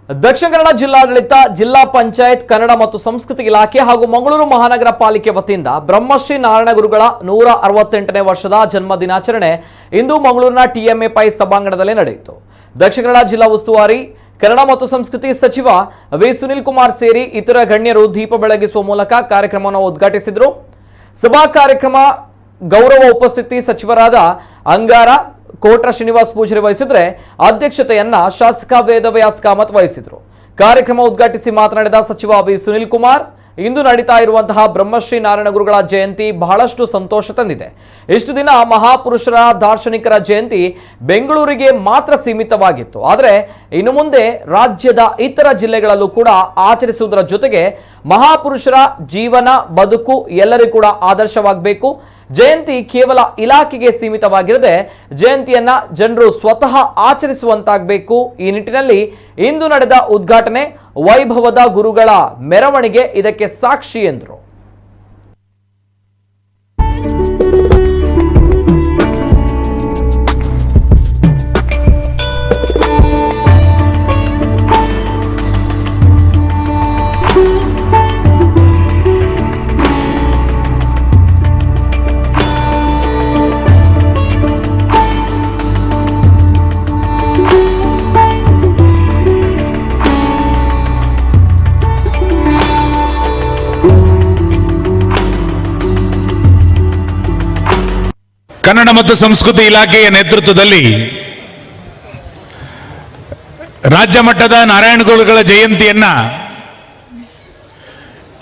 ದಕ್ಷಿಣ ಕನ್ನಡ ಜಿಲ್ಲಾಡಳಿತ, ಜಿಲ್ಲಾ ಪಂಚಾಯತ್, ಕನ್ನಡ ಮತ್ತು ಸಂಸ್ಕೃತಿ ಇಲಾಖೆ ಹಾಗೂ ಮಂಗಳೂರು ಮಹಾನಗರ ಪಾಲಿಕೆ ವತಿಯಿಂದ ಬ್ರಹ್ಮಶ್ರೀ ನಾರಾಯಣ ಗುರುಗಳ 168ನೇ ವರ್ಷದ ಜನ್ಮ ದಿನಾಚರಣೆ ಇಂದು ಮಂಗಳೂರಿನ ಟಿಎಂಎ ಪೈ ಸಭಾಂಗಣದಲ್ಲಿ ನಡೆಯಿತು. ದಕ್ಷಿಣ ಕನ್ನಡ ಜಿಲ್ಲಾ ಉಸ್ತುವಾರಿ ಕನ್ನಡ ಮತ್ತು ಸಂಸ್ಕೃತಿ ಸಚಿವ ವಿ ಸುನಿಲ್ ಕುಮಾರ್ ಸೇರಿ ಇತರ ಗಣ್ಯರು ದೀಪ ಬೆಳಗಿಸುವ ಮೂಲಕ ಕಾರ್ಯಕ್ರಮವನ್ನು ಉದ್ಘಾಟಿಸಿದರು. ಸಭಾ ಕಾರ್ಯಕ್ರಮ ಗೌರವ ಉಪಸ್ಥಿತಿ ಸಚಿವರಾದ ಅಂಗಾರ ಕೋಟ್ರ ಶ್ರೀನಿವಾಸ್ ಪೂಜಾರಿ ವಹಿಸಿದ್ರೆ ಅಧ್ಯಕ್ಷತೆಯನ್ನ ಶಾಸಕ ವೇದವ್ಯಾಸ್ ಕಾಮತ್ ವಹಿಸಿದ್ರು. ಕಾರ್ಯಕ್ರಮ ಉದ್ಘಾಟಿಸಿ ಮಾತನಾಡಿದ ಸಚಿವ ವಿ ಸುನಿಲ್ ಕುಮಾರ್, ಇಂದು ನಡೀತಾ ಇರುವಂತಹ ಬ್ರಹ್ಮಶ್ರೀ ನಾರಾಯಣ ಗುರುಗಳ ಜಯಂತಿ ಬಹಳಷ್ಟು ಸಂತೋಷ ತಂದಿದೆ. ಇಷ್ಟು ದಿನ ಮಹಾಪುರುಷರ ದಾರ್ಶನಿಕರ ಜಯಂತಿ ಬೆಂಗಳೂರಿಗೆ ಮಾತ್ರ ಸೀಮಿತವಾಗಿತ್ತು. ಆದರೆ ಇನ್ನು ಮುಂದೆ ರಾಜ್ಯದ ಇತರ ಜಿಲ್ಲೆಗಳಲ್ಲೂ ಕೂಡ ಆಚರಿಸುವುದರ ಜೊತೆಗೆ ಮಹಾಪುರುಷರ ಜೀವನ ಬದುಕು ಎಲ್ಲರಿಗೂ ಕೂಡ ಆದರ್ಶವಾಗಬೇಕು. ಜಯಂತಿ ಕೇವಲ ಇಲಾಖೆಗೆ ಸೀಮಿತವಾಗಿರದೆ ಜಯಂತಿಯನ್ನ ಜನರು ಸ್ವತಃ ಆಚರಿಸುವಂತಾಗಬೇಕು. ಈ ನಿಟ್ಟಿನಲ್ಲಿ ಇಂದು ನಡೆದ ಉದ್ಘಾಟನೆ ವೈಭವದ ಗುರುಗಳ ಮೆರವಣಿಗೆ ಇದಕ್ಕೆ ಸಾಕ್ಷಿ ಎಂದರು. ಕನ್ನಡ ಮತ್ತು ಸಂಸ್ಕೃತಿ ಇಲಾಖೆಯ ನೇತೃತ್ವದಲ್ಲಿ ರಾಜ್ಯ ಮಟ್ಟದ ನಾರಾಯಣ ಗುರುಗಳ ಜಯಂತಿಯನ್ನ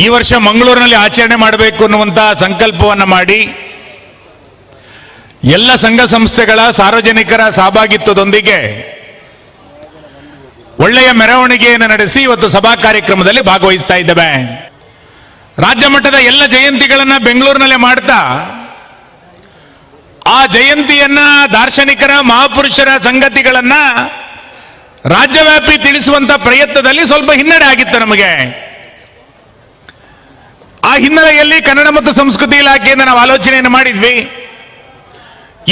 ಈ ವರ್ಷ ಮಂಗಳೂರಿನಲ್ಲಿ ಆಚರಣೆ ಮಾಡಬೇಕು ಅನ್ನುವಂತಹ ಸಂಕಲ್ಪವನ್ನು ಮಾಡಿ ಎಲ್ಲ ಸಂಘ ಸಂಸ್ಥೆಗಳ ಸಾರ್ವಜನಿಕರ ಸಹಭಾಗಿತ್ವದೊಂದಿಗೆ ಒಳ್ಳೆಯ ಮೆರವಣಿಗೆಯನ್ನು ನಡೆಸಿ ಇವತ್ತು ಸಭಾ ಕಾರ್ಯಕ್ರಮದಲ್ಲಿ ಭಾಗವಹಿಸ್ತಾ ಇದ್ದೇವೆ. ರಾಜ್ಯ ಮಟ್ಟದ ಎಲ್ಲ ಜಯಂತಿಗಳನ್ನ ಬೆಂಗಳೂರಿನಲ್ಲೇ ಮಾಡ್ತಾ ಆ ಜಯಂತಿಯನ್ನ ದಾರ್ಶನಿಕರ ಮಹಾಪುರುಷರ ಸಂಗತಿಗಳನ್ನ ರಾಜ್ಯವ್ಯಾಪಿ ತಿಳಿಸುವಂತ ಪ್ರಯತ್ನದಲ್ಲಿ ಸ್ವಲ್ಪ ಹಿನ್ನಡೆ ಆಗಿತ್ತು ನಮಗೆ. ಆ ಹಿನ್ನೆಲೆಯಲ್ಲಿ ಕನ್ನಡ ಮತ್ತು ಸಂಸ್ಕೃತಿ ಇಲಾಖೆಯಿಂದ ನಾವು ಆಲೋಚನೆಯನ್ನು ಮಾಡಿದ್ವಿ.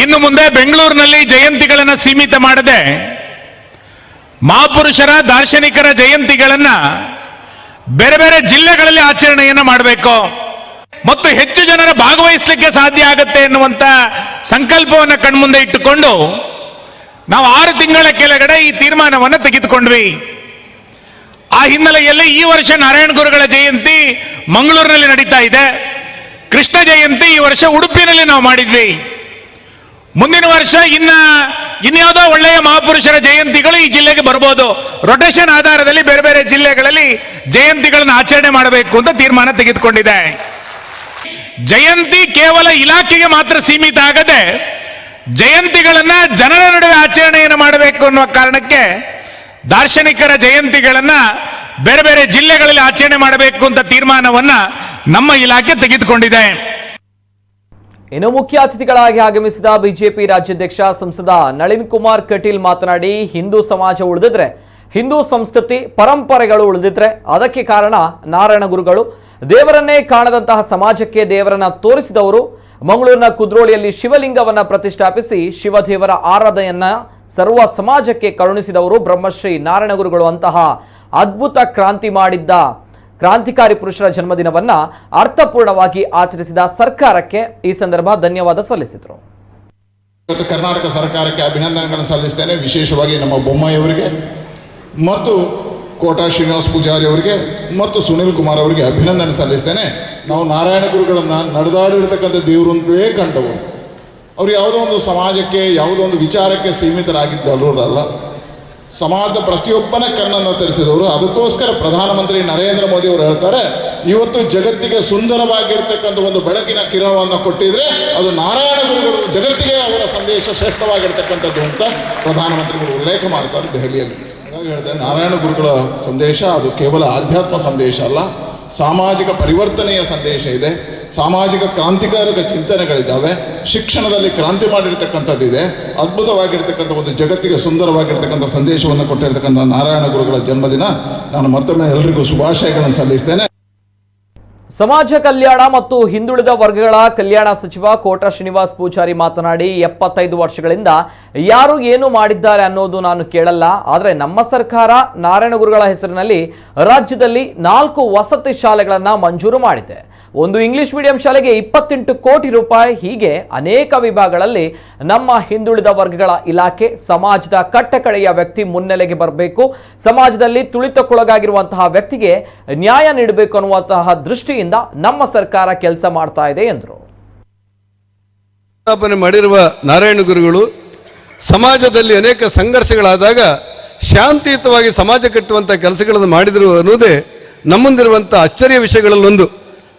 ಇನ್ನು ಮುಂದೆ ಬೆಂಗಳೂರಿನಲ್ಲಿ ಜಯಂತಿಗಳನ್ನು ಸೀಮಿತ ಮಾಡದೆ ಮಹಾಪುರುಷರ ದಾರ್ಶನಿಕರ ಜಯಂತಿಗಳನ್ನ ಬೇರೆ ಬೇರೆ ಜಿಲ್ಲೆಗಳಲ್ಲಿ ಆಚರಣೆಯನ್ನು ಮಾಡಬೇಕು ಮತ್ತು ಹೆಚ್ಚು ಜನರ ಭಾಗವಹಿಸಲಿಕ್ಕೆ ಸಾಧ್ಯ ಆಗುತ್ತೆ ಎನ್ನುವಂತ ಸಂಕಲ್ಪವನ್ನು ಕಣ್ಮುಂದೆ ಇಟ್ಟುಕೊಂಡು ನಾವು 6 ತಿಂಗಳ ಕೆಳಗಡೆ ಈ ತೀರ್ಮಾನವನ್ನು ತೆಗೆದುಕೊಂಡ್ವಿ. ಆ ಹಿನ್ನೆಲೆಯಲ್ಲಿ ಈ ವರ್ಷ ನಾರಾಯಣ ಗುರುಗಳ ಜಯಂತಿ ಮಂಗಳೂರಿನಲ್ಲಿ ನಡೀತಾ ಇದೆ. ಕೃಷ್ಣ ಜಯಂತಿ ಈ ವರ್ಷ ಉಡುಪಿನಲ್ಲಿ ನಾವು ಮಾಡಿದ್ವಿ. ಮುಂದಿನ ವರ್ಷ ಇನ್ಯಾವುದೋ ಒಳ್ಳೆಯ ಮಹಾಪುರುಷರ ಜಯಂತಿಗಳು ಈ ಜಿಲ್ಲೆಗೆ ಬರ್ಬೋದು. ರೊಟೇಷನ್ ಆಧಾರದಲ್ಲಿ ಬೇರೆ ಬೇರೆ ಜಿಲ್ಲೆಗಳಲ್ಲಿ ಜಯಂತಿಗಳನ್ನು ಆಚರಣೆ ಮಾಡಬೇಕು ಅಂತ ತೀರ್ಮಾನ ತೆಗೆದುಕೊಂಡಿದೆ. ಜಯಂತಿ ಕೇವಲ ಇಲಾಖೆಗೆ ಮಾತ್ರ ಸೀಮಿತ ಆಗದೆ ಜಯಂತಿಗಳನ್ನ ಜನರ ನಡುವೆ ಆಚರಣೆಯನ್ನು ಮಾಡಬೇಕು ಅನ್ನುವ ಕಾರಣಕ್ಕೆ ದಾರ್ಶನಿಕರ ಜಯಂತಿಗಳನ್ನ ಬೇರೆ ಬೇರೆ ಜಿಲ್ಲೆಗಳಲ್ಲಿ ಆಚರಣೆ ಮಾಡಬೇಕು ಅಂತ ತೀರ್ಮಾನವನ್ನ ನಮ್ಮ ಇಲಾಖೆ ತೆಗೆದುಕೊಂಡಿದೆ. ಇನ್ನು ಮುಖ್ಯ ಅತಿಥಿಗಳಾಗಿ ಆಗಮಿಸಿದ ಬಿಜೆಪಿ ರಾಜ್ಯಾಧ್ಯಕ್ಷ ಸಂಸದ ನಳಿನ್ ಕುಮಾರ್ ಕಟೀಲ್ ಮಾತನಾಡಿ, ಹಿಂದೂ ಸಮಾಜ ಉಳಿದಿದ್ರೆ, ಹಿಂದೂ ಸಂಸ್ಕೃತಿ ಪರಂಪರೆಗಳು ಉಳಿದಿದ್ರೆ ಅದಕ್ಕೆ ಕಾರಣ ನಾರಾಯಣ ಗುರುಗಳು. ದೇವರನ್ನೇ ಕಾಣದಂತಹ ಸಮಾಜಕ್ಕೆ ದೇವರನ್ನ ತೋರಿಸಿದವರು. ಮಂಗಳೂರಿನ ಕುದ್ರೋಳಿಯಲ್ಲಿ ಶಿವಲಿಂಗವನ್ನ ಪ್ರತಿಷ್ಠಾಪಿಸಿ ಶಿವದೇವರ ಆರಾಧನೆಯನ್ನ ಸರ್ವ ಸಮಾಜಕ್ಕೆ ಕರುಣಿಸಿದವರು ಬ್ರಹ್ಮಶ್ರೀ ನಾರಾಯಣ ಗುರುಗಳು. ಅಂತಹ ಅದ್ಭುತ ಕ್ರಾಂತಿ ಮಾಡಿದ್ದ ಕ್ರಾಂತಿಕಾರಿ ಪುರುಷರ ಜನ್ಮದಿನವನ್ನ ಅರ್ಥಪೂರ್ಣವಾಗಿ ಆಚರಿಸಿದ ಸರ್ಕಾರಕ್ಕೆ ಈ ಸಂದರ್ಭ ಧನ್ಯವಾದ ಸಲ್ಲಿಸಿದರು. ಕರ್ನಾಟಕ ಸರ್ಕಾರಕ್ಕೆ ಅಭಿನಂದನೆಗಳನ್ನು ಸಲ್ಲಿಸ್ತೇನೆ. ವಿಶೇಷವಾಗಿ ನಮ್ಮ ಬೊಮ್ಮಾಯಿಯವರಿಗೆ ಮತ್ತು ಕೋಟಾ ಶ್ರೀನಿವಾಸ್ ಪೂಜಾರಿ ಅವರಿಗೆ ಮತ್ತು ಸುನಿಲ್ ಕುಮಾರ್ ಅವರಿಗೆ ಅಭಿನಂದನೆ ಸಲ್ಲಿಸ್ತೇನೆ. ನಾವು ನಾರಾಯಣ ಗುರುಗಳನ್ನು ನಡೆದಾಡಿರ್ತಕ್ಕಂಥ ದೇವರು ಅಂತಲೇ ಕಂಡವು. ಅವರು ಯಾವುದೋ ಒಂದು ಸಮಾಜಕ್ಕೆ ಯಾವುದೋ ಒಂದು ವಿಚಾರಕ್ಕೆ ಸೀಮಿತರಾಗಿದ್ದವರಲ್ಲ, ಸಮಾಜದ ಪ್ರತಿಯೊಬ್ಬನ ಕಣ್ಣನ್ನು ತರಿಸಿದವರು. ಅದಕ್ಕೋಸ್ಕರ ಪ್ರಧಾನಮಂತ್ರಿ ನರೇಂದ್ರ ಮೋದಿ ಅವರು ಹೇಳ್ತಾರೆ, ಇವತ್ತು ಜಗತ್ತಿಗೆ ಸುಂದರವಾಗಿರ್ತಕ್ಕಂಥ ಒಂದು ಬೆಳಕಿನ ಕಿರಣವನ್ನು ಕೊಟ್ಟಿದ್ರೆ ಅದು ನಾರಾಯಣ ಗುರುಗಳು, ಜಗತ್ತಿಗೆ ಅವರ ಸಂದೇಶ ಶ್ರೇಷ್ಠವಾಗಿರ್ತಕ್ಕಂಥದ್ದು ಅಂತ ಪ್ರಧಾನಮಂತ್ರಿಗಳು ಉಲ್ಲೇಖ ಮಾಡ್ತಾರೆ ದೆಹಲಿಯಲ್ಲಿ. ಹಾಗಾಗಿ ಹೇಳಿದೆ, ನಾರಾಯಣ ಗುರುಗಳ ಸಂದೇಶ ಅದು ಕೇವಲ ಆಧ್ಯಾತ್ಮ ಸಂದೇಶ ಅಲ್ಲ, ಸಾಮಾಜಿಕ ಪರಿವರ್ತನೆಯ ಸಂದೇಶ ಇದೆ, ಸಾಮಾಜಿಕ ಕ್ರಾಂತಿಕಾರಕ ಚಿಂತನೆಗಳಿದ್ದಾವೆ, ಶಿಕ್ಷಣದಲ್ಲಿ ಕ್ರಾಂತಿ ಮಾಡಿರ್ತಕ್ಕಂಥದ್ದಿದೆ, ಅದ್ಭುತವಾಗಿರ್ತಕ್ಕಂಥ ಒಂದು ಜಗತ್ತಿಗೆ ಸುಂದರವಾಗಿರ್ತಕ್ಕಂಥ ಸಂದೇಶವನ್ನು ಕೊಟ್ಟಿರ್ತಕ್ಕಂಥ ನಾರಾಯಣ ಗುರುಗಳ ಜನ್ಮದಿನ. ನಾನು ಮತ್ತೊಮ್ಮೆ ಎಲ್ಲರಿಗೂ ಶುಭಾಶಯಗಳನ್ನು ಸಲ್ಲಿಸ್ತೇನೆ. ಸಮಾಜ ಕಲ್ಯಾಣ ಮತ್ತು ಹಿಂದುಳಿದ ವರ್ಗಗಳ ಕಲ್ಯಾಣ ಸಚಿವ ಕೋಟ ಶ್ರೀನಿವಾಸ್ ಪೂಜಾರಿ ಮಾತನಾಡಿ 75 ವರ್ಷಗಳಿಂದ ಯಾರು ಏನು ಮಾಡಿದ್ದಾರೆ ಅನ್ನೋದು ನಾನು ಕೇಳಲ್ಲ. ಆದರೆ ನಮ್ಮ ಸರ್ಕಾರ ನಾರಾಯಣಗುರುಗಳ ಹೆಸರಿನಲ್ಲಿ ರಾಜ್ಯದಲ್ಲಿ 4 ವಸತಿ ಶಾಲೆಗಳನ್ನು ಮಂಜೂರು ಮಾಡಿದೆ. ಒಂದು ಇಂಗ್ಲಿಷ್ ಮೀಡಿಯಂ ಶಾಲೆಗೆ 28 ಕೋಟಿ ರೂಪಾಯಿ. ಹೀಗೆ ಅನೇಕ ವಿಭಾಗಗಳಲ್ಲಿ ನಮ್ಮ ಹಿಂದುಳಿದ ವರ್ಗಗಳ ಇಲಾಖೆ ಸಮಾಜದ ಕಟ್ಟಕಡೆಯ ವ್ಯಕ್ತಿ ಮುನ್ನೆಲೆಗೆ ಬರಬೇಕು, ಸಮಾಜದಲ್ಲಿ ತುಳಿತಕ್ಕೊಳಗಾಗಿರುವಂತಹ ವ್ಯಕ್ತಿಗೆ ನ್ಯಾಯ ನೀಡಬೇಕು ಅನ್ನುವಂತಹ ದೃಷ್ಟಿಯಿಂದ ನಮ್ಮ ಸರ್ಕಾರ ಕೆಲಸ ಮಾಡ್ತಾ ಇದೆ ಎಂದರು. ಸ್ಥಾಪನೆ ಮಾಡಿರುವ ನಾರಾಯಣ ಗುರುಗಳು ಸಮಾಜದಲ್ಲಿ ಅನೇಕ ಸಂಘರ್ಷಗಳಾದಾಗ ಶಾಂತಿಯುತವಾಗಿ ಸಮಾಜ ಕಟ್ಟುವಂಥ ಕೆಲಸಗಳನ್ನು ಮಾಡಿದರು ಅನ್ನುವುದೇ ನಮ್ಮಂದಿರುವಂಥ ಅಚ್ಚರಿಯ ವಿಷಯಗಳಲ್ಲೊಂದು.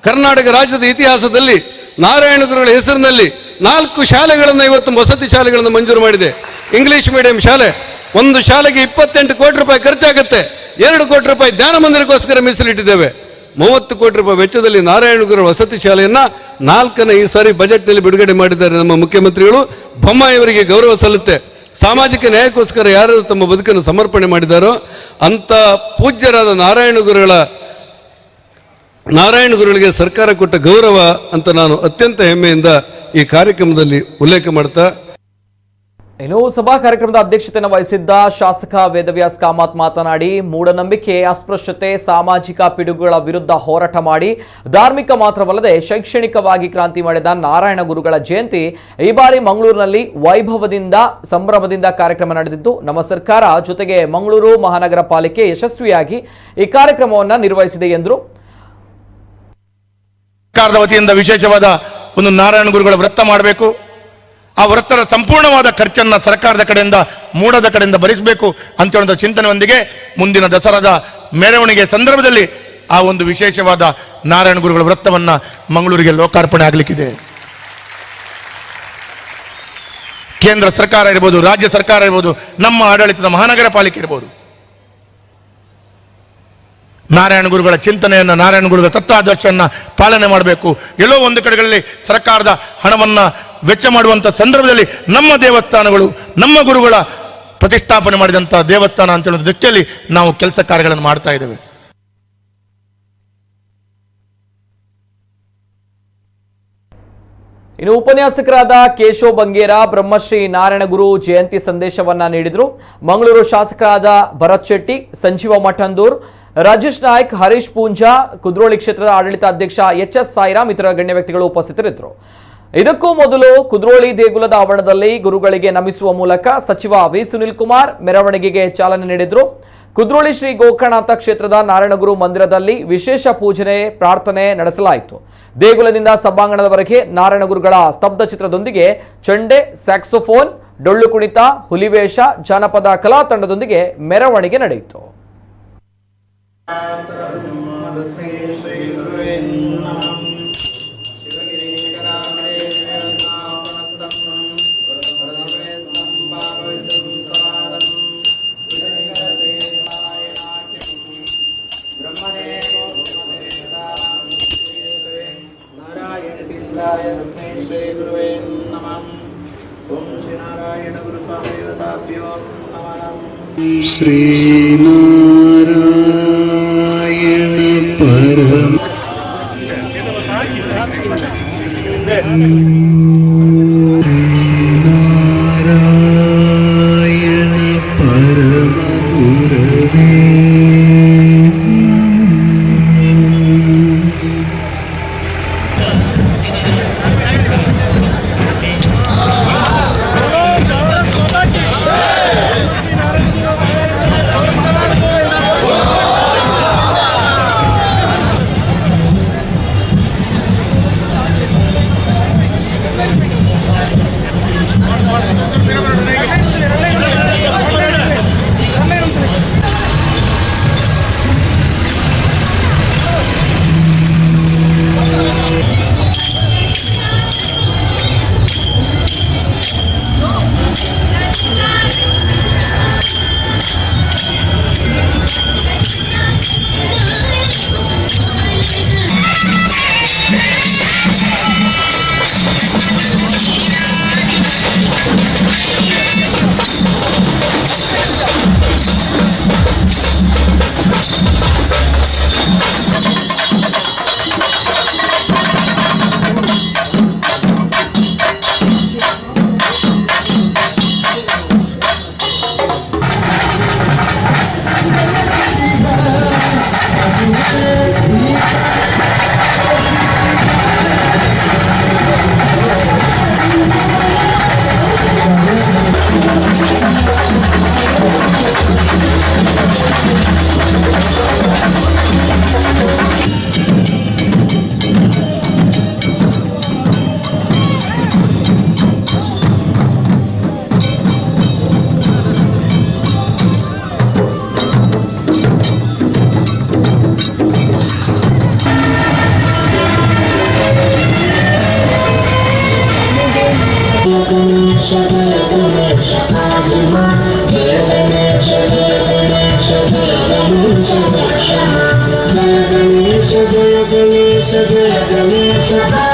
ಕರ್ನಾಟಕ ರಾಜ್ಯದ ಇತಿಹಾಸದಲ್ಲಿ ನಾರಾಯಣ ಗುರುಗಳ ಹೆಸರಿನಲ್ಲಿ 4 ಶಾಲೆಗಳನ್ನು ಇವತ್ತು ವಸತಿ ಶಾಲೆಗಳನ್ನು ಮಂಜೂರು ಮಾಡಿದೆ. ಇಂಗ್ಲಿಷ್ ಮೀಡಿಯಂ ಶಾಲೆ, ಒಂದು ಶಾಲೆಗೆ 28 ಕೋಟಿ ರೂಪಾಯಿ ಖರ್ಚಾಗುತ್ತೆ. 2 ಕೋಟಿ ರೂಪಾಯಿ ಧ್ಯಾನ ಮಂದಿರಕ್ಕೋಸ್ಕರ ಮೀಸಲಿಟ್ಟಿದ್ದೇವೆ. 30 ಕೋಟಿ ರೂಪಾಯಿ ವೆಚ್ಚದಲ್ಲಿ ನಾರಾಯಣ ಗುರು ವಸತಿ ಶಾಲೆಯನ್ನ 4ನೇ ಈ ಸಾರಿ ಬಜೆಟ್ನಲ್ಲಿ ಬಿಡುಗಡೆ ಮಾಡಿದ್ದಾರೆ ನಮ್ಮ ಮುಖ್ಯಮಂತ್ರಿಗಳು. ಬೊಮ್ಮಾಯಿಯವರಿಗೆ ಗೌರವ ಸಲ್ಲುತ್ತೆ. ಸಾಮಾಜಿಕ ನ್ಯಾಯಕ್ಕೋಸ್ಕರ ಯಾರು ತಮ್ಮ ಬದುಕನ್ನು ಸಮರ್ಪಣೆ ಮಾಡಿದಾರೋ ಅಂತ ಪೂಜ್ಯರಾದ ನಾರಾಯಣ ಗುರುಗಳಿಗೆ ಸರ್ಕಾರ ಕೊಟ್ಟ ಗೌರವ ಅಂತ ನಾನು ಅತ್ಯಂತ ಹೆಮ್ಮೆಯಿಂದ ಈ ಕಾರ್ಯಕ್ರಮದಲ್ಲಿ ಉಲ್ಲೇಖ ಮಾಡ್ತಾ, ಇನ್ನು ಸಭಾ ಕಾರ್ಯಕ್ರಮದ ಅಧ್ಯಕ್ಷತೆಯನ್ನು ವಹಿಸಿದ್ದ ಶಾಸಕ ವೇದವ್ಯಾಸ್ ಕಾಮತ್ ಮಾತನಾಡಿ, ಮೂಢನಂಬಿಕೆ, ಅಸ್ಪೃಶ್ಯತೆ, ಸಾಮಾಜಿಕ ಪಿಡುಗುಗಳ ವಿರುದ್ಧ ಹೋರಾಟ ಮಾಡಿ ಧಾರ್ಮಿಕ ಮಾತ್ರವಲ್ಲದೆ ಶೈಕ್ಷಣಿಕವಾಗಿ ಕ್ರಾಂತಿ ಮಾಡಿದ ನಾರಾಯಣ ಗುರುಗಳ ಜಯಂತಿ ಈ ಬಾರಿ ಮಂಗಳೂರಿನಲ್ಲಿ ವೈಭವದಿಂದ ಸಂಭ್ರಮದಿಂದ ಕಾರ್ಯಕ್ರಮ ನಡೆದಿದ್ದು, ನಮ್ಮ ಸರ್ಕಾರ ಜೊತೆಗೆ ಮಂಗಳೂರು ಮಹಾನಗರ ಪಾಲಿಕೆ ಯಶಸ್ವಿಯಾಗಿ ಈ ಕಾರ್ಯಕ್ರಮವನ್ನು ನಿರ್ವಹಿಸಿದೆ ಎಂದರು. ಸರ್ಕಾರದ ವತಿಯಿಂದ ವಿಶೇಷವಾದ ಒಂದು ನಾರಾಯಣ ಗುರುಗಳ ವ್ರತ ಮಾಡಬೇಕು. ಆ ವ್ರತದ ಸಂಪೂರ್ಣವಾದ ಖರ್ಚನ್ನು ಸರ್ಕಾರದ ಕಡೆಯಿಂದ ಮೂಡದ ಕಡೆಯಿಂದ ಭರಿಸಬೇಕು ಅಂತ ಹೇಳುವ ಚಿಂತನೆಯೊಂದಿಗೆ ಮುಂದಿನ ದಸರಾದ ಮೆರವಣಿಗೆ ಸಂದರ್ಭದಲ್ಲಿ ಆ ಒಂದು ವಿಶೇಷವಾದ ನಾರಾಯಣ ಗುರುಗಳ ವ್ರತವನ್ನ ಮಂಗಳೂರಿಗೆ ಲೋಕಾರ್ಪಣೆ ಆಗಲಿಕ್ಕಿದೆ. ಕೇಂದ್ರ ಸರ್ಕಾರ ಇರಬಹುದು, ರಾಜ್ಯ ಸರ್ಕಾರ ಇರಬಹುದು, ನಮ್ಮ ಆಡಳಿತದ ಮಹಾನಗರ ಪಾಲಿಕೆ ಇರಬಹುದು, ನಾರಾಯಣ ಗುರುಗಳ ಚಿಂತನೆಯನ್ನು, ನಾರಾಯಣ ಗುರುಗಳ ತತ್ವಾದರ್ಶವನ್ನು ಪಾಲನೆ ಮಾಡಬೇಕು. ಎಲ್ಲೋ ಒಂದು ಕಡೆಗಳಲ್ಲಿ ಸರ್ಕಾರದ ಹಣವನ್ನು ವೆಚ್ಚ ಮಾಡುವಂಥ ಸಂದರ್ಭದಲ್ಲಿ ನಮ್ಮ ದೇವಸ್ಥಾನಗಳು, ನಮ್ಮ ಗುರುಗಳ ಪ್ರತಿಷ್ಠಾಪನೆ ಮಾಡಿದಂಥ ದೇವಸ್ಥಾನ ಅಂತ ಹೇಳೋ ದೃಷ್ಟಿಯಲ್ಲಿ ನಾವು ಕೆಲಸ ಕಾರ್ಯಗಳನ್ನು ಮಾಡ್ತಾ ಇದ್ದೇವೆ. ಇನ್ನು ಉಪನ್ಯಾಸಕರಾದ ಕೇಶವ್ ಬಂಗೇರ ಬ್ರಹ್ಮಶ್ರೀ ನಾರಾಯಣ ಗುರು ಜಯಂತಿ ಸಂದೇಶವನ್ನ ನೀಡಿದರು. ಮಂಗಳೂರು ಶಾಸಕರಾದ ಭರತ್ ಶೆಟ್ಟಿ, ಸಂಜೀವ ಮಠಂದೂರ್, ರಾಜೇಶ್ ನಾಯ್ಕ್, ಹರೀಶ್ ಪೂಂಜಾ, ಕುದ್ರೋಳಿ ಕ್ಷೇತ್ರದ ಆಡಳಿತ ಅಧ್ಯಕ್ಷ HS ಸಾಯಿರಾಮ್ ಇತರ ಗಣ್ಯ ವ್ಯಕ್ತಿಗಳು ಉಪಸ್ಥಿತರಿದ್ದರು. ಇದಕ್ಕೂ ಮೊದಲು ಕುದ್ರೋಳಿ ದೇಗುಲದ ಆವರಣದಲ್ಲಿ ಗುರುಗಳಿಗೆ ನಮಿಸುವ ಮೂಲಕ ಸಚಿವ ವಿ ಸುನಿಲ್ ಕುಮಾರ್ ಮೆರವಣಿಗೆಗೆ ಚಾಲನೆ ನೀಡಿದರು. ಕುದ್ರೋಳಿ ಶ್ರೀ ಗೋಕರ್ಣನಾಥ ಕ್ಷೇತ್ರದ ನಾರಾಯಣಗುರು ಮಂದಿರದಲ್ಲಿ ವಿಶೇಷ ಪೂಜನೆ ಪ್ರಾರ್ಥನೆ ನಡೆಸಲಾಯಿತು. ದೇಗುಲದಿಂದ ಸಭಾಂಗಣದವರೆಗೆ ನಾರಾಯಣ ಗುರುಗಳ ಸ್ತಬ್ಧ ಚಿತ್ರದೊಂದಿಗೆ ಚಂಡೆ, ಸ್ಯಾಕ್ಸೋಫೋನ್, ಡೊಳ್ಳು ಕುಣಿತ, ಹುಲಿವೇಷ, ಜಾನಪದ ಕಲಾ ತಂಡದೊಂದಿಗೆ ಮೆರವಣಿಗೆ ನಡೆಯಿತು. श्रीनारायण परम नारायण परम गुरवे Jai Ganesha, Jai Ganesha, Jai Ganesha, Jai Ganesha.